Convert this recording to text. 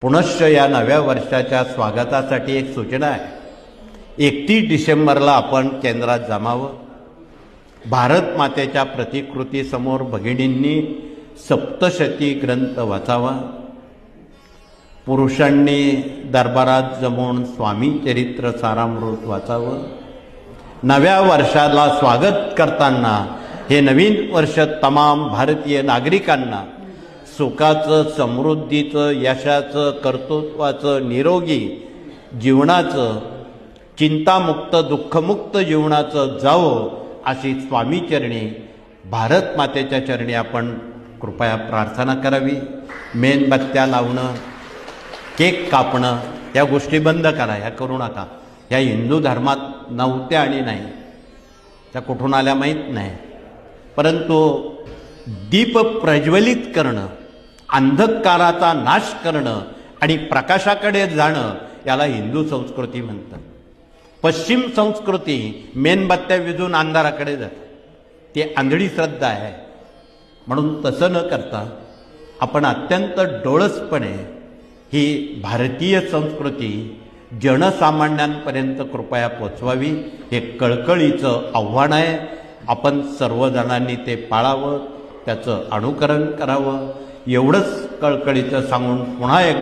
पुनश्च या नव्या वर्षाच्या स्वागतासाठी एक सूचना आहे। 31 डिसेंबरला आपण केंद्रात जमावं। भारत मातेच्या प्रतिकृतीसमोर भगिनींनी सप्तशती ग्रंथ वाचावा। पुरुषांनी दरबारात जमून स्वामी चरित्र सारामृत वाचावं। नव्या वर्षाला स्वागत करताना हे नवीन वर्ष तमाम भारतीय नागरिकांना सुखाचं, समृद्धीचं, यशाचं, कर्तृत्वाचं, निरोगी जीवनाचं, चिंतामुक्त, दुःखमुक्त जीवनाचं जावो अशी स्वामीचरणी, भारत मातेच्या चरणी आपण कृपया प्रार्थना करावी। मेणबत्त्या लावणं, केक कापणं या गोष्टी बंद करा, या करू नका। या हिंदू धर्मात नव्हत्या आणि नाही, त्या कुठून आल्या माहीत नाही। परंतु दीप प्रज्वलित करणं, अंधकाराचा नाश करणं आणि प्रकाशाकडे जाणं याला हिंदू संस्कृती म्हणतात। पश्चिम संस्कृती मेणबत्त्या विझून अंधाराकडे जाते, ती आंधळी श्रद्धा आहे। म्हणून तसं न करता आपण अत्यंत डोळसपणे ही भारतीय संस्कृती जनसामान्यांपर्यंत कृपया पोचवावी, हे कळकळीचं आव्हान आहे। आपण सर्वजणांनी ते पाळावं, त्याचं अनुकरण करावं, एवढंच कळकळीचं सांगून पुन्हा एक